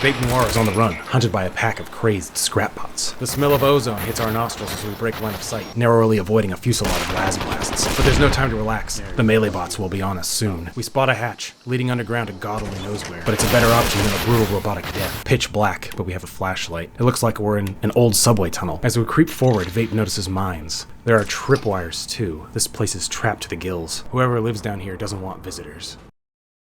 Vape Noir is on the run, hunted by a pack of crazed scrapbots. The smell of ozone hits our nostrils as we break line of sight, narrowly avoiding a fusillade of las blasts. But there's no time to relax. The melee bots will be on us soon. We spot a hatch, leading underground to God only knows where. But it's a better option than a brutal robotic death. Pitch black, but we have a flashlight. It looks like we're in an old subway tunnel. As we creep forward, Vape notices mines. There are tripwires too. This place is trapped to the gills. Whoever lives down here doesn't want visitors.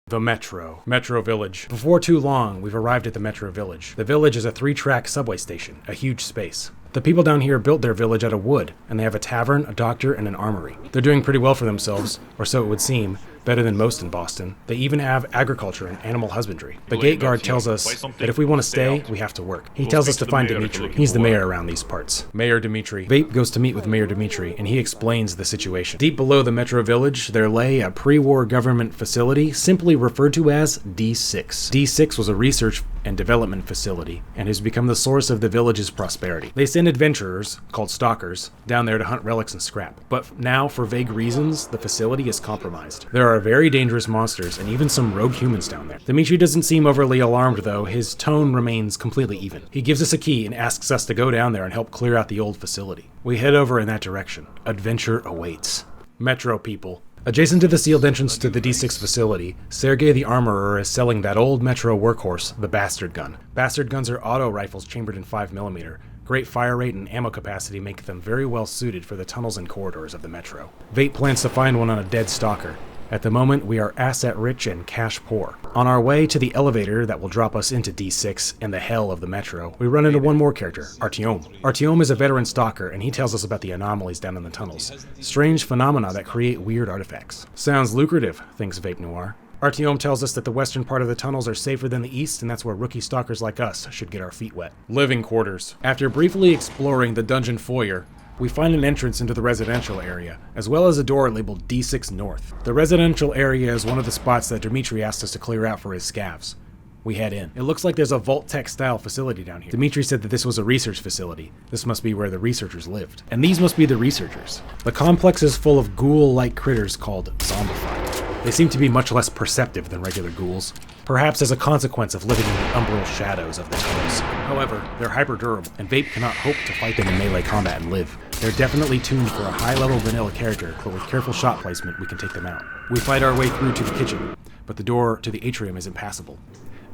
The Metro Village. Before too long, we've arrived at the Metro Village. The village is a 3-track subway station, a huge space. The people down here built their village out of wood, and they have a tavern, a doctor, and an armory. They're doing pretty well for themselves, or so it would seem, better than most in Boston. They even have agriculture and animal husbandry. The gate guard tells us that if we want to stay, we have to work. He tells us to find Dimitri. He's the mayor around these parts. Mayor Dimitri. Vape goes to meet with Mayor Dimitri, and he explains the situation. Deep below the Metro Village, there lay a pre-war government facility, simply referred to as D6. D6 was a research and development facility, and has become the source of the village's prosperity. They send adventurers, called stalkers, down there to hunt relics and scrap. But now, for vague reasons, the facility is compromised. There are very dangerous monsters, and even some rogue humans down there. Dimitri doesn't seem overly alarmed, though. His tone remains completely even. He gives us a key and asks us to go down there and help clear out the old facility. We head over in that direction. Adventure awaits. Metro people. Adjacent to the sealed entrance to the D6 facility, Sergei the Armorer is selling that old Metro workhorse, the Bastard Gun. Bastard Guns are auto rifles chambered in 5mm. Great fire rate and ammo capacity make them very well suited for the tunnels and corridors of the Metro. Vape plans to find one on a dead stalker. At the moment, we are asset rich and cash poor. On our way to the elevator that will drop us into D6 and the hell of the Metro, we run into one more character, Artyom. Artyom is a veteran stalker, and he tells us about the anomalies down in the tunnels. Strange phenomena that create weird artifacts. Sounds lucrative, thinks Vape Noir. Artyom tells us that the western part of the tunnels are safer than the east, and that's where rookie stalkers like us should get our feet wet. Living quarters. After briefly exploring the dungeon foyer, we find an entrance into the residential area, as well as a door labeled D6 North. The residential area is one of the spots that Dimitri asked us to clear out for his scavs. We head in. It looks like there's a Vault-Tec style facility down here. Dimitri said that this was a research facility. This must be where the researchers lived. And these must be the researchers. The complex is full of ghoul-like critters called zombified. They seem to be much less perceptive than regular ghouls, perhaps as a consequence of living in the umbral shadows of the tunnels. However, they're hyper-durable, and Vape cannot hope to fight them in melee combat and live. They're definitely tuned for a high-level vanilla character, but with careful shot placement, we can take them out. We fight our way through to the kitchen, but the door to the atrium is impassable.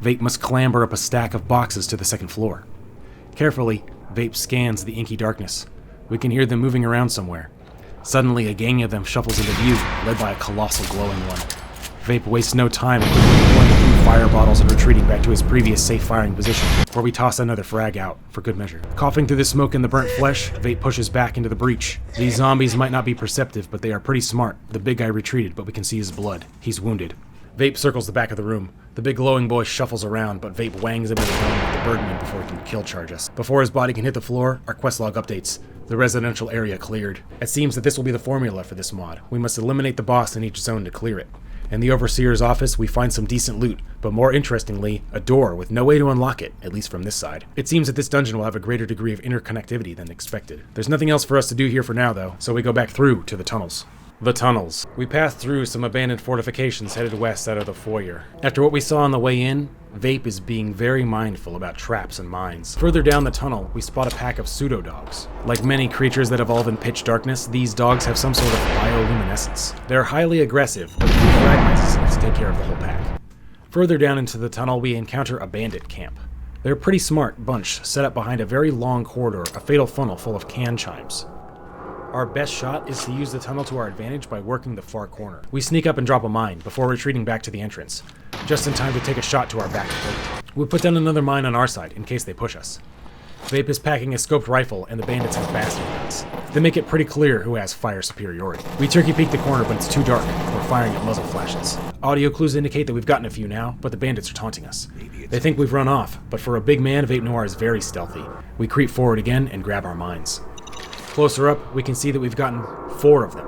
Vape must clamber up a stack of boxes to the second floor. Carefully, Vape scans the inky darkness. We can hear them moving around somewhere. Suddenly, a gang of them shuffles into view, led by a colossal glowing one. Vape wastes no time in blowing through fire bottles and retreating back to his previous safe firing position, where we toss another frag out, for good measure. Coughing through the smoke and the burnt flesh, Vape pushes back into the breach. These zombies might not be perceptive, but they are pretty smart. The big guy retreated, but we can see his blood. He's wounded. Vape circles the back of the room. The big glowing boy shuffles around, but Vape wangs him in the dome with the Birdman before he can kill charge us. Before his body can hit the floor, our quest log updates. The residential area cleared. It seems that this will be the formula for this mod. We must eliminate the boss in each zone to clear it. In the Overseer's office, we find some decent loot, but more interestingly, a door with no way to unlock it, at least from this side. It seems that this dungeon will have a greater degree of interconnectivity than expected. There's nothing else for us to do here for now, though, so we go back through to the tunnels. The tunnels. We passed through some abandoned fortifications headed west out of the foyer. After what we saw on the way in, Vape is being very mindful about traps and mines. Further down the tunnel, we spot a pack of pseudo-dogs. Like many creatures that evolve in pitch darkness, these dogs have some sort of bioluminescence. They're highly aggressive, but 3 fragmites is enough to take care of the whole pack. Further down into the tunnel, we encounter a bandit camp. They're a pretty smart bunch, set up behind a very long corridor, a fatal funnel full of can chimes. Our best shot is to use the tunnel to our advantage by working the far corner. We sneak up and drop a mine before retreating back to the entrance, just in time to take a shot to our back plate. We put down another mine on our side in case they push us. Vape is packing a scoped rifle and the bandits have bastard guns. They make it pretty clear who has fire superiority. We turkey peek the corner, but it's too dark. We're firing at muzzle flashes. Audio clues indicate that we've gotten a few now, but the bandits are taunting us. They think we've run off, but for a big man, Vape Noir is very stealthy. We creep forward again and grab our mines. Closer up, we can see that we've gotten 4 of them,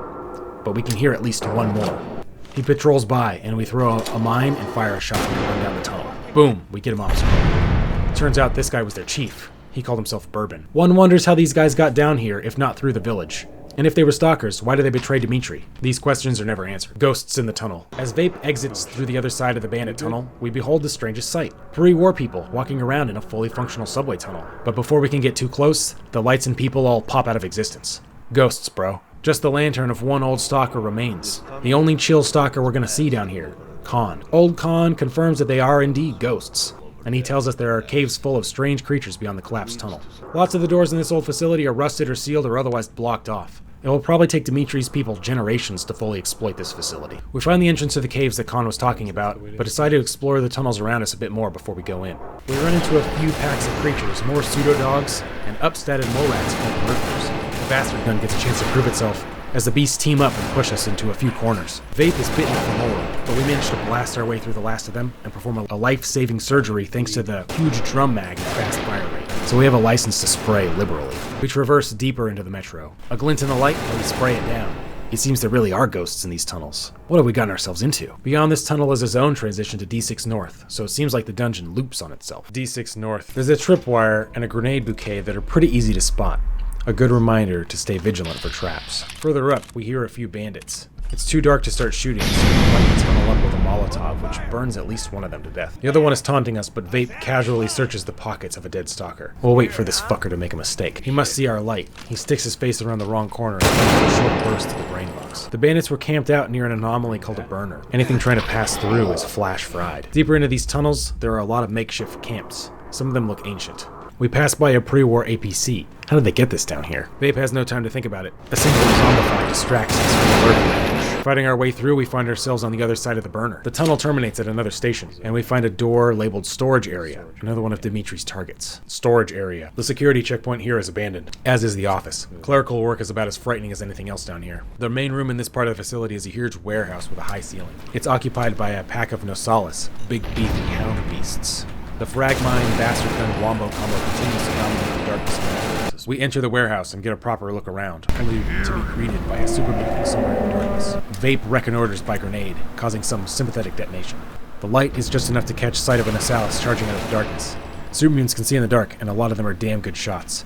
but we can hear at least 1 more. He patrols by, and we throw a mine and fire a shot and run down the tunnel. Boom, we get him off screen. Turns out this guy was their chief. He called himself Bourbon. One wonders how these guys got down here, if not through the village. And if they were stalkers, why did they betray Dimitri? These questions are never answered. Ghosts in the tunnel. As Vape exits through the other side of the bandit tunnel, we behold the strangest sight. Pre-war people walking around in a fully functional subway tunnel. But before we can get too close, the lights and people all pop out of existence. Ghosts, bro. Just the lantern of one old stalker remains. The only chill stalker we're gonna see down here. Khan. Old Khan confirms that they are indeed ghosts. And he tells us there are caves full of strange creatures beyond the collapsed tunnel. Lots of the doors in this old facility are rusted or sealed or otherwise blocked off. It will probably take Dimitri's people generations to fully exploit this facility. We find the entrance to the caves that Khan was talking about, but decide to explore the tunnels around us a bit more before we go in. We run into a few packs of creatures, more pseudo-dogs, and upstatted mole-rats called murderers. The bastard gun gets a chance to prove itself as the beasts team up and push us into a few corners. Vape is bitten from more, but we manage to blast our way through the last of them and perform a life-saving surgery thanks to the huge drum mag and fast fire rate. So we have a license to spray liberally. We traverse deeper into the metro. A glint in the light and we spray it down. It seems there really are ghosts in these tunnels. What have we gotten ourselves into? Beyond this tunnel is a zone transition to D6 North, so it seems like the dungeon loops on itself. D6 North. There's a tripwire and a grenade bouquet that are pretty easy to spot. A good reminder to stay vigilant for traps. Further up, we hear a few bandits. It's too dark to start shooting, so we light the tunnel up with a Molotov, which burns at least one of them to death. The other one is taunting us, but Vape casually searches the pockets of a dead stalker. We'll wait for this fucker to make a mistake. He must see our light. He sticks his face around the wrong corner and gives a short burst to the brain box. The bandits were camped out near an anomaly called a burner. Anything trying to pass through is flash fried. Deeper into these tunnels, there are a lot of makeshift camps. Some of them look ancient. We pass by a pre-war APC. How did they get this down here? Vape has no time to think about it. A single zombify distracts us from the burning range. Fighting our way through, we find ourselves on the other side of the burner. The tunnel terminates at another station, and we find a door labeled Storage Area, another one of Dimitri's targets. Storage Area. The security checkpoint here is abandoned, as is the office. Clerical work is about as frightening as anything else down here. The main room in this part of the facility is a huge warehouse with a high ceiling. It's occupied by a pack of Nosalis, big beefy hound beasts. The frag mine bastard gun wombo combo continues to dominate the darkness of the universe. We enter the warehouse and get a proper look around, only to be greeted by a super mutant somewhere in the darkness. Vape reconnoiters by grenade, causing some sympathetic detonation. The light is just enough to catch sight of a Nosalis charging out of the darkness. Super mutants can see in the dark, and a lot of them are damn good shots.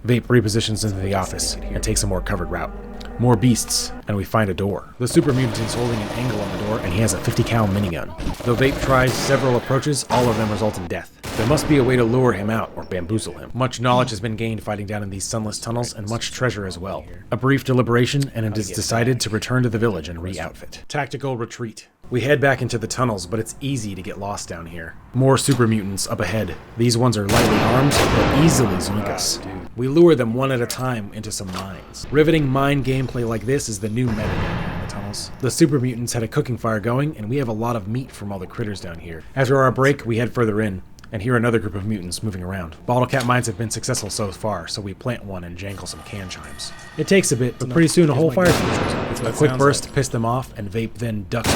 Vape repositions into the office and takes a more covered route. More beasts, and we find a door. The super mutant is holding an angle on the door, and he has a 50 cal minigun. Though Vape tries several approaches, all of them result in death. There must be a way to lure him out or bamboozle him. Much knowledge has been gained fighting down in these sunless tunnels, and much treasure as well. A brief deliberation, and it is decided to return to the village and re-outfit. Tactical retreat. We head back into the tunnels, but it's easy to get lost down here. More super mutants up ahead. These ones are lightly armed, but easily zoink us. We lure them one at a time into some mines. Riveting mine gameplay like this is the new meta down here in the tunnels. The super mutants had a cooking fire going, and we have a lot of meat from all the critters down here. After our break, we head further in, and hear another group of mutants moving around. Bottle cap mines have been successful so far, so we plant one and jangle some can chimes. It takes a bit, but pretty soon a whole fire features. A quick burst pissed them off, and Vape then ducks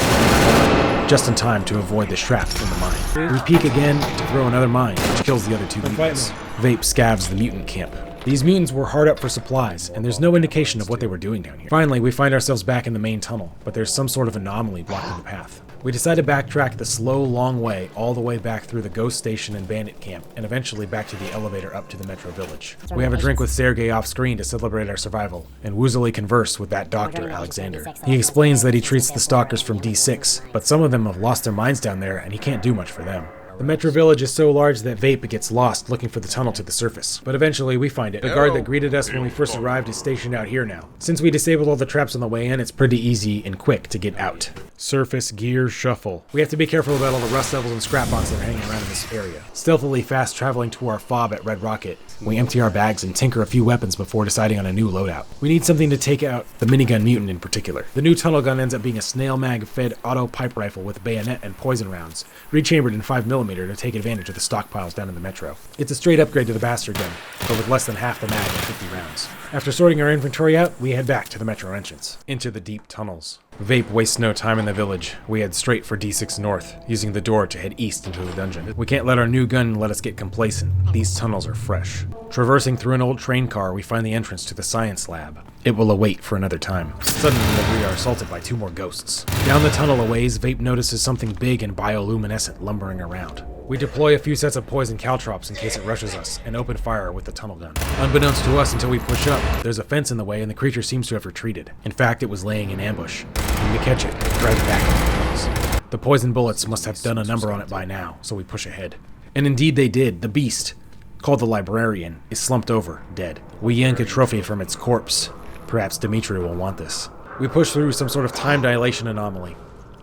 just in time to avoid the shrap from the mine. We peek again to throw another mine, which kills the other two mutants. Vape scabs the mutant camp. These mutants were hard up for supplies, and there's no indication of what they were doing down here. Finally, we find ourselves back in the main tunnel, but there's some sort of anomaly blocking the path. We decide to backtrack the slow, long way all the way back through the ghost station and bandit camp, and eventually back to the elevator up to the metro village. We have a drink with Sergei off screen to celebrate our survival, and woozily converse with that doctor, Alexander. He explains that he treats the stalkers from D6, but some of them have lost their minds down there, and he can't do much for them. The metro village is so large that Vape gets lost looking for the tunnel to the surface. But eventually we find it. The guard that greeted us when we first arrived is stationed out here now. Since we disabled all the traps on the way in, it's pretty easy and quick to get out. Surface gear shuffle. We have to be careful about all the rust levels and scrap bots that are hanging around in this area. Stealthily fast traveling to our fob at Red Rocket, we empty our bags and tinker a few weapons before deciding on a new loadout. We need something to take out the minigun mutant in particular. The new tunnel gun ends up being a snail mag fed auto pipe rifle with bayonet and poison rounds, rechambered in 5mm to take advantage of the stockpiles down in the metro. It's a straight upgrade to the bastard gun, but with less than half the mag and 50 rounds. After sorting our inventory out, we head back to the metro entrance, into the deep tunnels. Vape wastes no time in the village. We head straight for D6 North, using the door to head east into the dungeon. We can't let our new gun let us get complacent. These tunnels are fresh. Traversing through an old train car, we find the entrance to the science lab. It will await for another time. Suddenly, we are assaulted by two more ghosts. Down the tunnel a ways, Vape notices something big and bioluminescent lumbering around. We deploy a few sets of poison caltrops in case it rushes us, and open fire with the tunnel gun. Unbeknownst to us until we push up, there's a fence in the way and the creature seems to have retreated. In fact, it was laying in ambush. We need to catch it, drive it back into the tunnels. The poison bullets must have done a number on it by now, so we push ahead. And indeed they did. The beast, called the Librarian, is slumped over, dead. We yank a trophy from its corpse. Perhaps Dimitri will want this. We push through some sort of time dilation anomaly.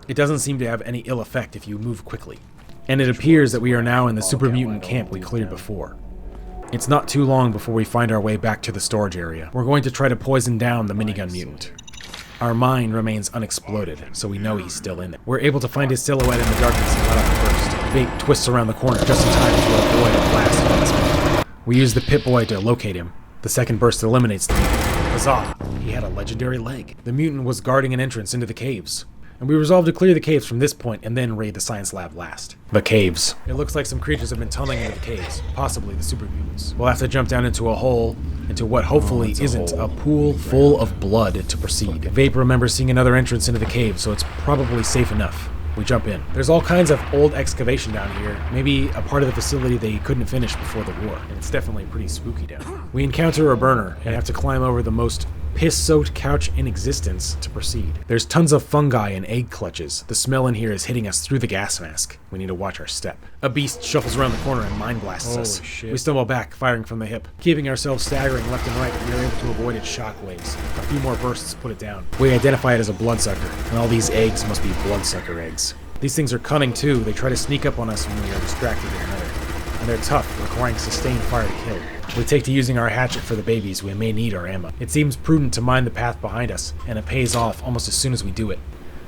It doesn't seem to have any ill effect if you move quickly. And it appears that we are now in the super mutant camp we cleared before. It's not too long before we find our way back to the storage area. We're going to try to poison down the minigun mutant. Our mine remains unexploded, so we know he's still in there. We're able to find his silhouette in the darkness and let off the burst. Vape twists around the corner just in time to avoid a blast from his mouth. We use the Pip-Boy to locate him. The second burst eliminates the mutant. Huzzah! He had a legendary leg. The mutant was guarding an entrance into the caves. And we resolved to clear the caves from this point and then raid the science lab last. The caves. It looks like some creatures have been tunneling into the caves, possibly the super mutants. We'll have to jump down into a hole, into what hopefully isn't a pool full of blood to proceed. Vape remembers seeing another entrance into the cave, so it's probably safe enough. We jump in. There's all kinds of old excavation down here, maybe a part of the facility they couldn't finish before the war, and it's definitely pretty spooky down here. We encounter a burner and have to climb over the most piss-soaked couch in existence to proceed. There's tons of fungi and egg clutches. The smell in here is hitting us through the gas mask. We need to watch our step. A beast shuffles around the corner and mind blasts us. Shit. We stumble back, firing from the hip. Keeping ourselves staggering left and right, we are able to avoid its shockwaves. A few more bursts put it down. We identify it as a bloodsucker, and all these eggs must be bloodsucker eggs. These things are cunning too. They try to sneak up on us when we are distracted with another. And they're tough, requiring sustained fire to kill. We take to using our hatchet for the babies. We may need our ammo. It seems prudent to mind the path behind us, and it pays off almost as soon as we do it.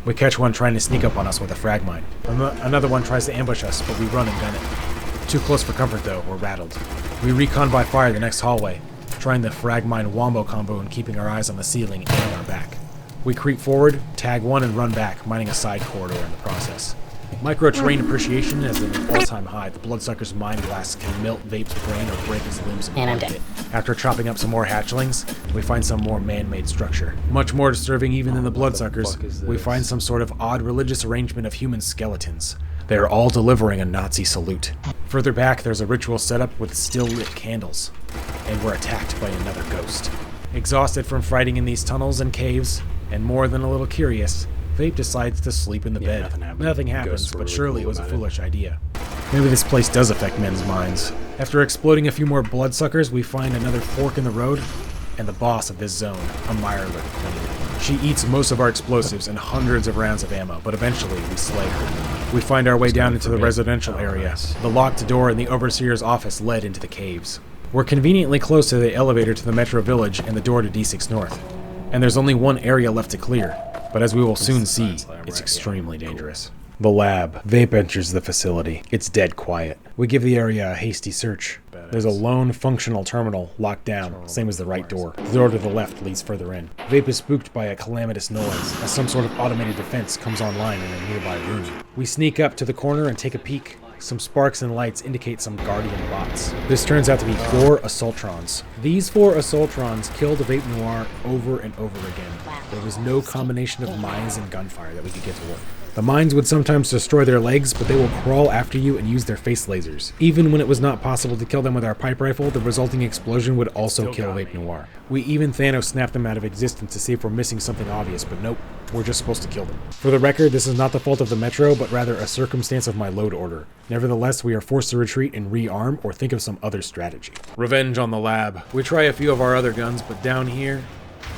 We catch one trying to sneak up on us with a frag mine. Another one tries to ambush us, but we run and gun it. Too close for comfort though, we're rattled. We recon by fire the next hallway, trying the frag mine wombo combo and keeping our eyes on the ceiling and our back. We creep forward, tag one, and run back, mining a side corridor in the process. Micro-terrain appreciation is at an all-time high. The bloodsucker's mind blast can melt Vape's brain or break his limbs in And I'm one dead. hit. After chopping up some more hatchlings, we find some more man-made structure. Much more disturbing even than the bloodsuckers, we find some sort of odd religious arrangement of human skeletons. They are all delivering a Nazi salute. Further back, there's a ritual setup with still-lit candles, and we're attacked by another ghost. Exhausted from fighting in these tunnels and caves, and more than a little curious, Vape decides to sleep in the bed. Nothing happens, but surely it was a foolish idea. Maybe this place does affect men's minds. After exploding a few more bloodsuckers, we find another fork in the road, and the boss of this zone, a Mirelurk queen. She eats most of our explosives and hundreds of rounds of ammo, but eventually we slay her. We find our way down into the residential area. The locked door in the Overseer's office led into the caves. We're conveniently close to the elevator to the Metro Village and the door to D6 North. And there's only one area left to clear, but as we will soon see, it's extremely dangerous. The lab. Vape enters the facility. It's dead quiet. We give the area a hasty search. There's a lone functional terminal locked down, same as the right door. The door to the left leads further in. Vape is spooked by a calamitous noise as some sort of automated defense comes online in a nearby room. We sneak up to the corner and take a peek. Some sparks and lights indicate some Guardian bots. This turns out to be 4 Assaultrons. These 4 Assaultrons killed Vape Noir over and over again. There was no combination of mines and gunfire that we could get to work. The mines would sometimes destroy their legs, but they will crawl after you and use their face lasers. Even when it was not possible to kill them with our pipe rifle, the resulting explosion would also kill Vape Noir. We even Thanos snapped them out of existence to see if we're missing something obvious, but nope, we're just supposed to kill them. For the record, this is not the fault of the Metro, but rather a circumstance of my load order. Nevertheless, we are forced to retreat and rearm or think of some other strategy. Revenge on the lab. We try a few of our other guns, but down here,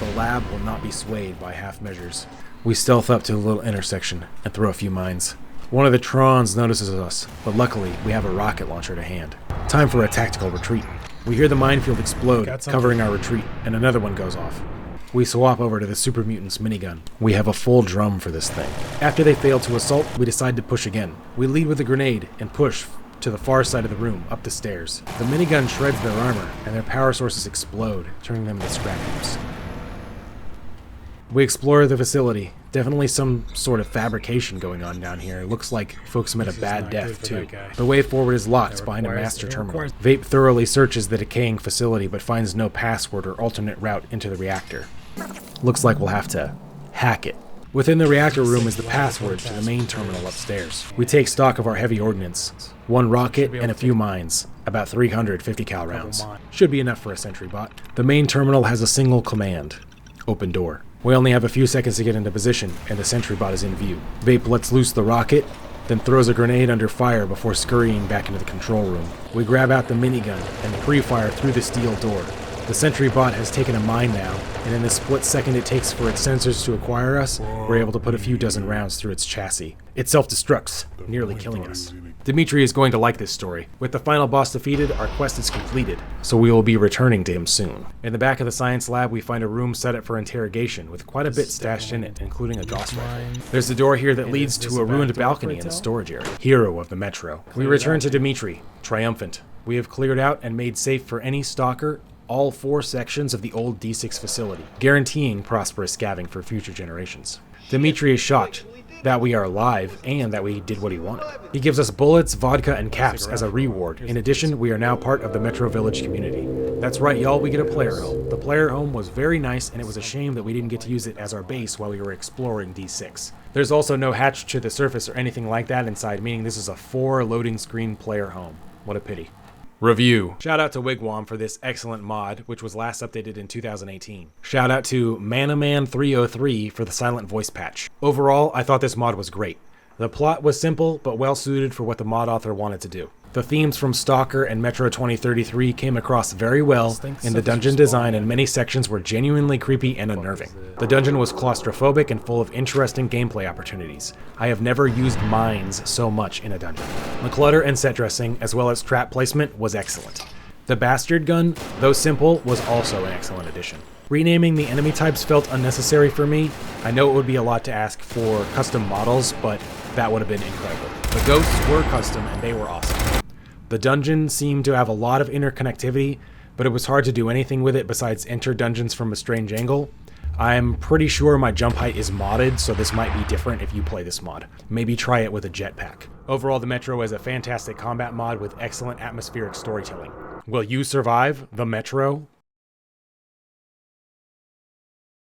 the lab will not be swayed by half measures. We stealth up to the little intersection and throw a few mines. One of the Trons notices us, but luckily we have a rocket launcher to hand. Time for a tactical retreat. We hear the minefield explode, covering our retreat, and another one goes off. We swap over to the Super Mutant's minigun. We have a full drum for this thing. After they fail to assault, we decide to push again. We lead with a grenade and push to the far side of the room, up the stairs. The minigun shreds their armor, and their power sources explode, turning them into scrap heaps. We explore the facility. Definitely some sort of fabrication going on down here. Looks like folks met a bad death, too. The way forward is locked behind a master terminal. Vape thoroughly searches the decaying facility, but finds no password or alternate route into the reactor. Looks like we'll have to hack it. Within the reactor room is the password to the main terminal upstairs. We take stock of our heavy ordnance. 1 rocket and a few mines, about 350 cal rounds. Should be enough for a sentry bot. The main terminal has a single command: open door. We only have a few seconds to get into position, and the sentry bot is in view. Vape lets loose the rocket, then throws a grenade under fire before scurrying back into the control room. We grab out the minigun and pre-fire through the steel door. The sentry bot has taken a mine now, and in the split second it takes for its sensors to acquire us, we're able to put a few dozen rounds through its chassis. It self-destructs, nearly killing us. Dimitri is going to like this story. With the final boss defeated, our quest is completed, so we will be returning to him soon. In the back of the science lab, we find a room set up for interrogation, with quite a bit stashed in it, including a Gauss rifle. There's a door here that leads to a ruined balcony in the storage area. Hero of the Metro. We return to Dimitri, triumphant. We have cleared out and made safe for any stalker all 4 sections of the old D6 facility, guaranteeing prosperous scavenging for future generations. Dimitri is shocked that we are alive and that we did what he wanted. He gives us bullets, vodka, and caps as a reward. In addition, we are now part of the Metro Village community. That's right, y'all, we get a player home. The player home was very nice, and it was a shame that we didn't get to use it as our base while we were exploring D6. There's also no hatch to the surface or anything like that inside, meaning this is a 4 loading screen player home. What a pity. Review. Shout out to Wigwam for this excellent mod, which was last updated in 2018. Shout out to Manaman303 for the silent voice patch. Overall, I thought this mod was great. The plot was simple, but well suited for what the mod author wanted to do. The themes from Stalker and Metro 2033 came across very well in the dungeon design, and many sections were genuinely creepy and unnerving. The dungeon was claustrophobic and full of interesting gameplay opportunities. I have never used mines so much in a dungeon. The clutter and set dressing, as well as trap placement, was excellent. The Bastard gun, though simple, was also an excellent addition. Renaming the enemy types felt unnecessary for me. I know it would be a lot to ask for custom models, but that would have been incredible. The ghosts were custom and they were awesome. The dungeon seemed to have a lot of interconnectivity, but it was hard to do anything with it besides enter dungeons from a strange angle. I'm pretty sure my jump height is modded, so this might be different if you play this mod. Maybe try it with a jetpack. Overall, the Metro is a fantastic combat mod with excellent atmospheric storytelling. Will you survive the Metro?